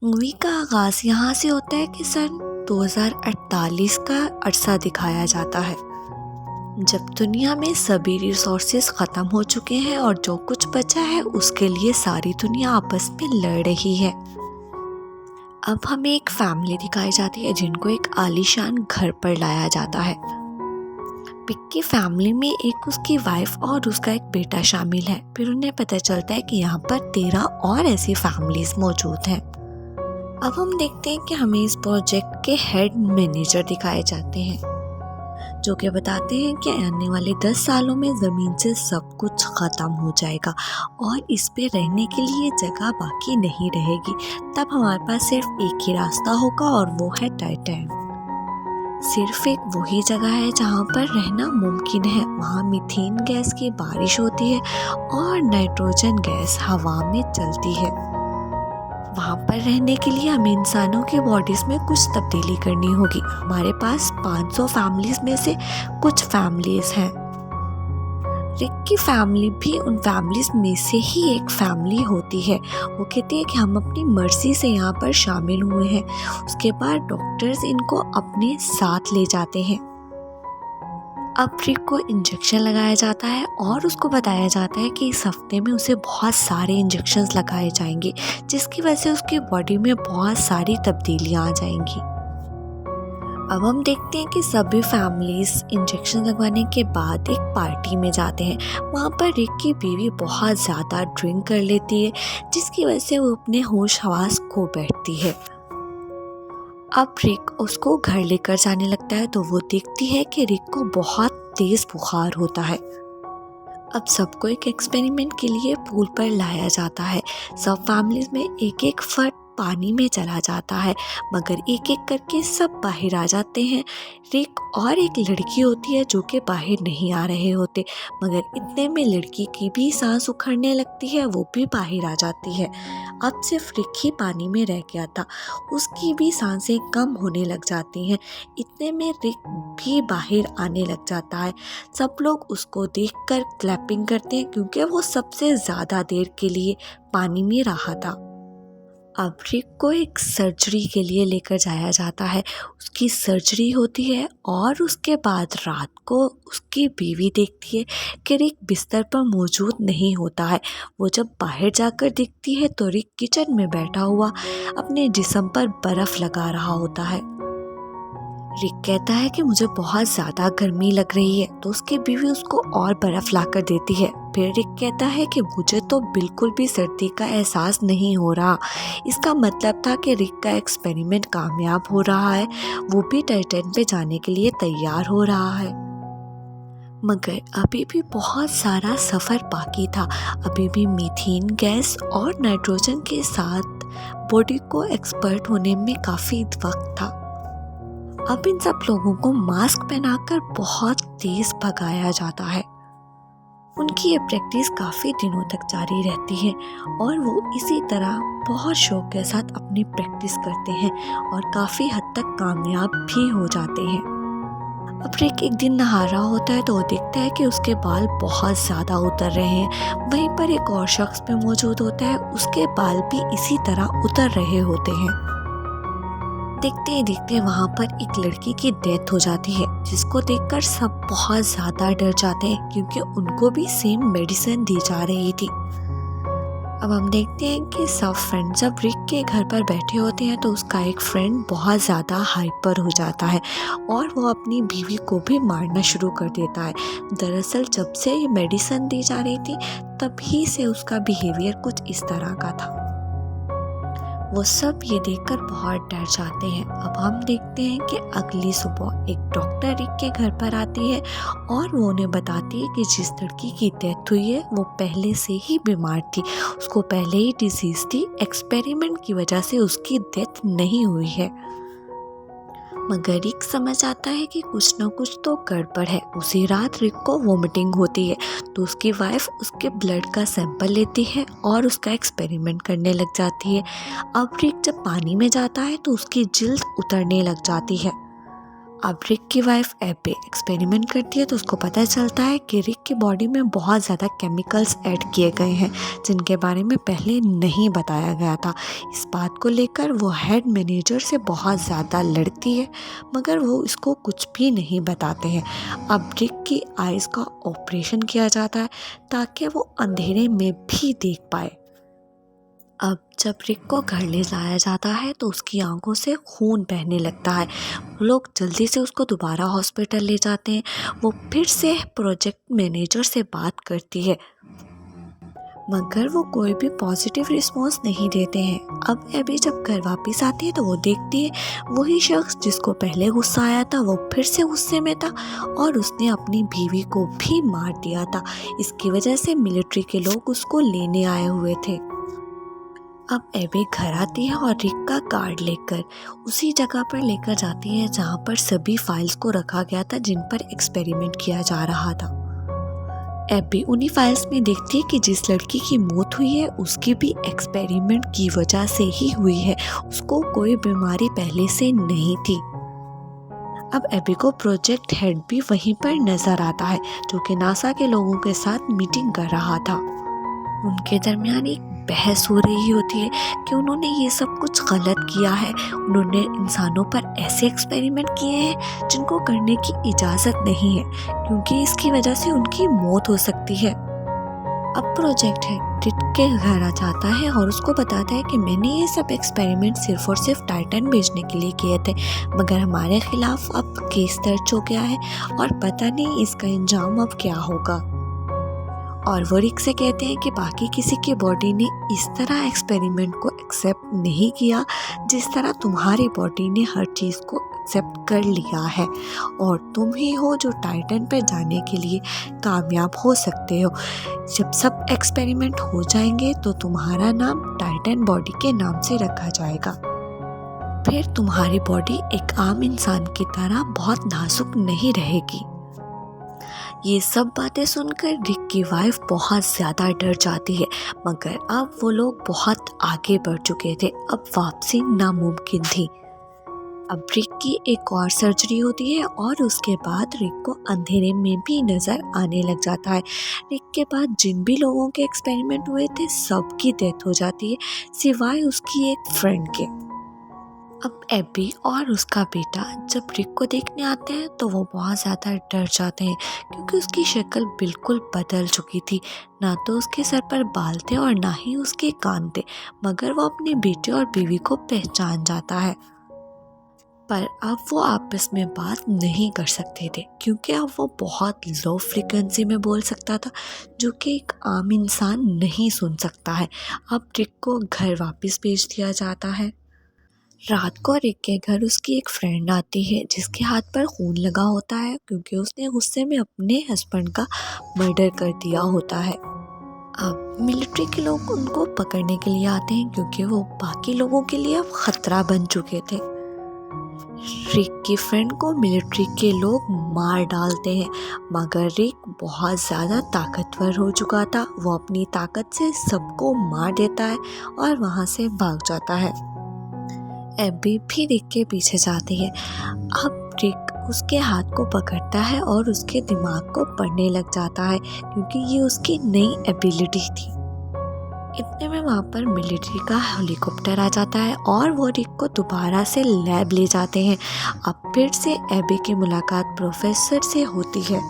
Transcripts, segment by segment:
Movie का आगाज़ यहाँ से होता है कि सन 2048 का अरसा दिखाया जाता है, जब दुनिया में सभी रिसोर्सेज ख़त्म हो चुके हैं और जो कुछ बचा है उसके लिए सारी दुनिया आपस में लड़ रही है। अब हमें एक फैमिली दिखाई जाती है जिनको एक आलीशान घर पर लाया जाता है। पिक की फैमिली में एक उसकी वाइफ और उसका एक बेटा शामिल है। फिर उन्हें पता चलता है कि यहाँ पर 13 और ऐसी फैमिलीज मौजूद हैं। अब हम देखते हैं कि हमें इस प्रोजेक्ट के हेड मैनेजर दिखाए जाते हैं, जो कि बताते हैं कि आने वाले 10 सालों में ज़मीन से सब कुछ ख़त्म हो जाएगा और इस पे रहने के लिए जगह बाकी नहीं रहेगी। तब हमारे पास सिर्फ एक ही रास्ता होगा और वो है टाइटैन। सिर्फ एक वही जगह है जहाँ पर रहना मुमकिन है। वहाँ मीथेन गैस की बारिश होती है और नाइट्रोजन गैस हवा में चलती है। वहाँ पर रहने के लिए हमें इंसानों के बॉडीज़ में कुछ तब्दीली करनी होगी। हमारे पास 500 फैमिलीज़ में से कुछ फैमिलीज़ हैं। रिक की फैमिली भी उन फैमिलीज़ में से ही एक फैमिली होती है। वो कहती है कि हम अपनी मर्जी से यहाँ पर शामिल हुए हैं। उसके बाद डॉक्टर्स इनको अपने साथ ले जाते हैं। अब रिक को इंजेक्शन लगाया जाता है और उसको बताया जाता है कि इस हफ्ते में उसे बहुत सारे इंजेक्शंस लगाए जाएंगे, जिसकी वजह से उसकी बॉडी में बहुत सारी तब्दीलियां आ जाएंगी। अब हम देखते हैं कि सभी फैमिलीज इंजेक्शन लगवाने के बाद एक पार्टी में जाते हैं। वहाँ पर रिक की बीवी बहुत ज़्यादा ड्रिंक कर लेती है, जिसकी वजह से वो अपने होश हवास खो बैठती है। अब रिक उसको घर लेकर जाने लगता है तो वो देखती है कि रिक को बहुत तेज बुखार होता है। अब सबको एक एक्सपेरिमेंट के लिए पूल पर लाया जाता है। सब फैमिलीज में एक एक फर्द पानी में चला जाता है, मगर एक एक करके सब बाहर आ जाते हैं। रिक और एक लड़की होती है जो कि बाहर नहीं आ रहे होते, मगर इतने में लड़की की भी सांस उखड़ने लगती है, वो भी बाहर आ जाती है। अब सिर्फ रिक ही पानी में रह गया था, उसकी भी सांसें कम होने लग जाती हैं। इतने में रिक भी बाहर आने लग जाता है। सब लोग उसको देखकर क्लैपिंग करते हैं क्योंकि वो सबसे ज़्यादा देर के लिए पानी में रहा था। अब रिक को एक सर्जरी के लिए लेकर जाया जाता है। उसकी सर्जरी होती है और उसके बाद रात को उसकी बीवी देखती है कि रिक बिस्तर पर मौजूद नहीं होता है। वो जब बाहर जाकर देखती है तो रिक किचन में बैठा हुआ अपने जिस्म पर बर्फ़ लगा रहा होता है। रिक कहता है कि मुझे बहुत ज़्यादा गर्मी लग रही है, तो उसकी बीवी उसको और बर्फ़ लाकर देती है। फिर रिक कहता है कि मुझे तो बिल्कुल भी सर्दी का एहसास नहीं हो रहा। इसका मतलब था कि रिक का एक्सपेरिमेंट कामयाब हो रहा है, वो भी टाइटैन पे जाने के लिए तैयार हो रहा है। मगर अभी भी बहुत सारा सफ़र बाकी था। अभी भी मीथेन गैस और नाइट्रोजन के साथ बॉडी को एक्सपर्ट होने में काफ़ी वक्त था। अब इन सब लोगों को मास्क पहनाकर बहुत तेज भगाया जाता है। उनकी ये प्रैक्टिस काफ़ी दिनों तक जारी रहती है और वो इसी तरह बहुत शौक के साथ अपनी प्रैक्टिस करते हैं और काफ़ी हद तक कामयाब भी हो जाते हैं। अब रिक एक दिन नहा रहा होता है तो वो देखता है कि उसके बाल बहुत ज़्यादा उतर रहे हैं। वहीं पर एक और शख्स भी मौजूद होता है, उसके बाल भी इसी तरह उतर रहे होते हैं। देखते ही देखते वहाँ पर एक लड़की की डेथ हो जाती है, जिसको देखकर सब बहुत ज़्यादा डर जाते हैं क्योंकि उनको भी सेम मेडिसिन दी जा रही थी। अब हम देखते हैं कि सब फ्रेंड जब रिक के घर पर बैठे होते हैं तो उसका एक फ्रेंड बहुत ज़्यादा हाइपर हो जाता है और वो अपनी बीवी को भी मारना शुरू कर देता है। दरअसल जब से ये मेडिसिन दी जा रही थी तभी से उसका बिहेवियर कुछ इस तरह का था। वो सब ये देखकर बहुत डर जाते हैं। अब हम देखते हैं कि अगली सुबह एक डॉक्टर रिक के घर पर आती है और वो उन्हें बताती है कि जिस लड़की की डेथ हुई है वो पहले से ही बीमार थी, उसको पहले ही डिजीज़ थी, एक्सपेरिमेंट की वजह से उसकी डेथ नहीं हुई है। मगर रिक समझ आता है कि कुछ न कुछ तो गड़बड़ है। उसी रात रिक को वोमिटिंग होती है तो उसकी वाइफ उसके ब्लड का सैंपल लेती है और उसका एक्सपेरिमेंट करने लग जाती है। अब रिक जब पानी में जाता है तो उसकी जिल्द उतरने लग जाती है। अब रिक की वाइफ एबे एक्सपेरिमेंट करती है तो उसको पता चलता है कि रिक की बॉडी में बहुत ज़्यादा केमिकल्स ऐड किए गए हैं जिनके बारे में पहले नहीं बताया गया था। इस बात को लेकर वो हेड मैनेजर से बहुत ज़्यादा लड़ती है, मगर वो इसको कुछ भी नहीं बताते हैं। अब रिक की आइज़ का ऑपरेशन किया जाता है ताकि वो अंधेरे में भी देख पाए। अब जब रिक को घर ले जाया जाता है तो उसकी आंखों से खून बहने लगता है। लोग जल्दी से उसको दोबारा हॉस्पिटल ले जाते हैं। वो फिर से प्रोजेक्ट मैनेजर से बात करती है, मगर वो कोई भी पॉजिटिव रिस्पॉन्स नहीं देते हैं। अब एबी जब घर वापस आती है तो वो देखती है वही शख्स जिसको पहले गुस्सा आया था वो फिर से गुस्से में था और उसने अपनी बीवी को भी मार दिया था। इसकी वजह से मिलिट्री के लोग उसको लेने आए हुए थे। अब एबे घर आती है और रिक का कार्ड लेकर उसी जगह पर लेकर जाती है जहाँ पर सभी फाइल्स को रखा गया था जिन पर एक्सपेरिमेंट किया जा रहा था। एबी उन्हीं फाइल्स में देखती है कि जिस लड़की की मौत हुई है उसकी भी एक्सपेरिमेंट की वजह से ही हुई है, उसको कोई बीमारी पहले से नहीं थी। अब एबी को प्रोजेक्ट हेड भी वहीं पर नजर आता है जो कि नासा के लोगों के साथ मीटिंग कर रहा था। उनके दरमियान एक बहस हो रही होती है कि उन्होंने ये सब कुछ गलत किया है। उन्होंने इंसानों पर ऐसे एक्सपेरिमेंट किए हैं जिनको करने की इजाज़त नहीं है, क्योंकि इसकी वजह से उनकी मौत हो सकती है। अब प्रोजेक्ट है रिक के घर आ जाता है और उसको बताता है कि मैंने ये सब एक्सपेरिमेंट सिर्फ और सिर्फ टाइटन भेजने के लिए किए थे, मगर हमारे खिलाफ अब केस दर्ज हो गया है और पता नहीं इसका इंजाम अब क्या होगा। और वो रिक से कहते हैं कि बाकी किसी की बॉडी ने इस तरह एक्सपेरिमेंट को एक्सेप्ट नहीं किया जिस तरह तुम्हारी बॉडी ने हर चीज़ को एक्सेप्ट कर लिया है, और तुम ही हो जो टाइटन पर जाने के लिए कामयाब हो सकते हो। जब सब एक्सपेरिमेंट हो जाएंगे तो तुम्हारा नाम टाइटन बॉडी के नाम से रखा जाएगा। फिर तुम्हारी बॉडी एक आम इंसान की तरह बहुत नाजुक नहीं रहेगी। ये सब बातें सुनकर रिक की वाइफ बहुत ज़्यादा डर जाती है, मगर अब वो लोग बहुत आगे बढ़ चुके थे, अब वापसी नामुमकिन थी। अब रिक की एक और सर्जरी होती है और उसके बाद रिक को अंधेरे में भी नज़र आने लग जाता है। रिक के बाद जिन भी लोगों के एक्सपेरिमेंट हुए थे सबकी डेथ हो जाती है सिवाय उसकी एक फ्रेंड के। अब एबी और उसका बेटा जब रिक को देखने आते हैं तो वो बहुत ज़्यादा डर जाते हैं, क्योंकि उसकी शक्ल बिल्कुल बदल चुकी थी। ना तो उसके सर पर बाल थे और ना ही उसके कान थे, मगर वो अपने बेटे और बीवी को पहचान जाता है। पर अब वो आपस में बात नहीं कर सकते थे, क्योंकि अब वो बहुत लो फ्रिक्वेंसी में बोल सकता था जो कि एक आम इंसान नहीं सुन सकता है। अब रिक को घर वापस भेज दिया जाता है। रात को रिक के घर उसकी एक फ्रेंड आती है जिसके हाथ पर खून लगा होता है, क्योंकि उसने गुस्से में अपने हस्बैंड का मर्डर कर दिया होता है। अब मिलिट्री के लोग उनको पकड़ने के लिए आते हैं, क्योंकि वो बाकी लोगों के लिए अब खतरा बन चुके थे। रिक की फ्रेंड को मिलिट्री के लोग मार डालते हैं, मगर रिक बहुत ज़्यादा ताकतवर हो चुका था। वो अपनी ताकत से सबको मार देता है और वहाँ से भाग जाता है। एबी भी रिक के पीछे जाती है। अब रिक उसके हाथ को पकड़ता है और उसके दिमाग को पढ़ने लग जाता है, क्योंकि ये उसकी नई एबिलिटी थी। इतने में वहाँ पर मिलिट्री का हेलीकॉप्टर आ जाता है और वो रिक को दोबारा से लैब ले जाते हैं। अब फिर से एबी की मुलाकात प्रोफेसर से होती है।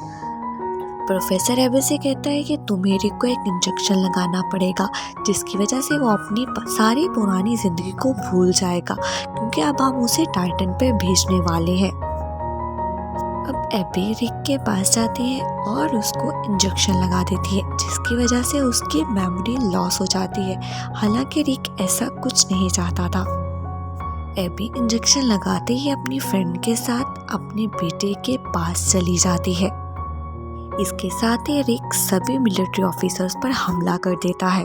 प्रोफेसर एबी से कहता है कि तुम्हें रिक को एक इंजेक्शन लगाना पड़ेगा, जिसकी वजह से वो अपनी सारी पुरानी ज़िंदगी को भूल जाएगा, क्योंकि अब हम उसे टाइटन पे भेजने वाले हैं। अब एबी रिक के पास जाती है और उसको इंजेक्शन लगा देती है, जिसकी वजह से उसकी मेमोरी लॉस हो जाती है। हालांकि रिक ऐसा कुछ नहीं चाहता था। एबी इंजेक्शन लगाते ही अपनी फ्रेंड के साथ अपने बेटे के पास चली जाती है। इसके साथ ही रिक सभी मिलिट्री ऑफिसर्स पर हमला कर देता है।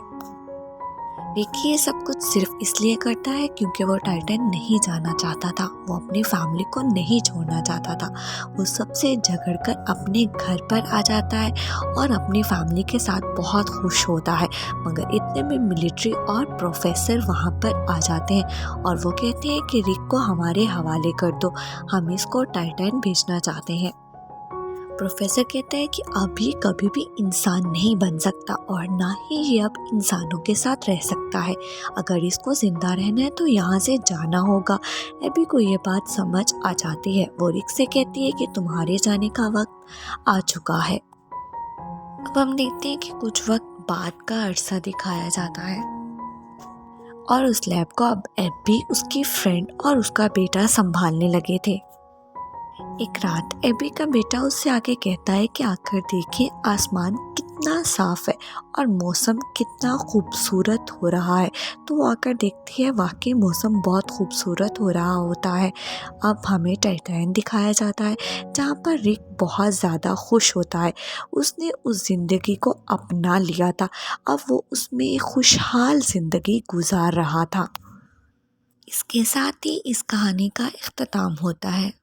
देखिए ये सब कुछ सिर्फ इसलिए करता है क्योंकि वो टाइटैन नहीं जाना चाहता था, वो अपनी फैमिली को नहीं छोड़ना चाहता था। वो सबसे झगड़कर अपने घर पर आ जाता है और अपनी फैमिली के साथ बहुत खुश होता है। मगर इतने में मिलिट्री और प्रोफेसर वहाँ पर आ जाते हैं और वो कहते हैं कि रिक को हमारे हवाले कर दो, हम इसको टाइटैन भेजना चाहते हैं। प्रोफेसर कहता है कि अभी कभी भी इंसान नहीं बन सकता और ना ही ये अब इंसानों के साथ रह सकता है। अगर इसको जिंदा रहना है तो यहाँ से जाना होगा। एबी को ये बात समझ आ जाती है। वो रिक से कहती है कि तुम्हारे जाने का वक्त आ चुका है। अब हम देखते हैं कि कुछ वक्त बाद का अरसा दिखाया जाता है और उस लैब को अब एबी, उसकी फ्रेंड और उसका बेटा संभालने लगे थे। एक रात एबी का बेटा उससे आके कहता है कि आकर देखिए आसमान कितना साफ है और मौसम कितना खूबसूरत हो रहा है। तो वो आकर देखती है, वाकई मौसम बहुत खूबसूरत हो रहा होता है। अब हमें टाइटैन दिखाया जाता है जहाँ पर रिक बहुत ज़्यादा खुश होता है। उसने उस ज़िंदगी को अपना लिया था, अब वो उसमें एक खुशहाल ज़िंदगी गुजार रहा था। इसके साथ ही इस कहानी का इख्तिताम होता है।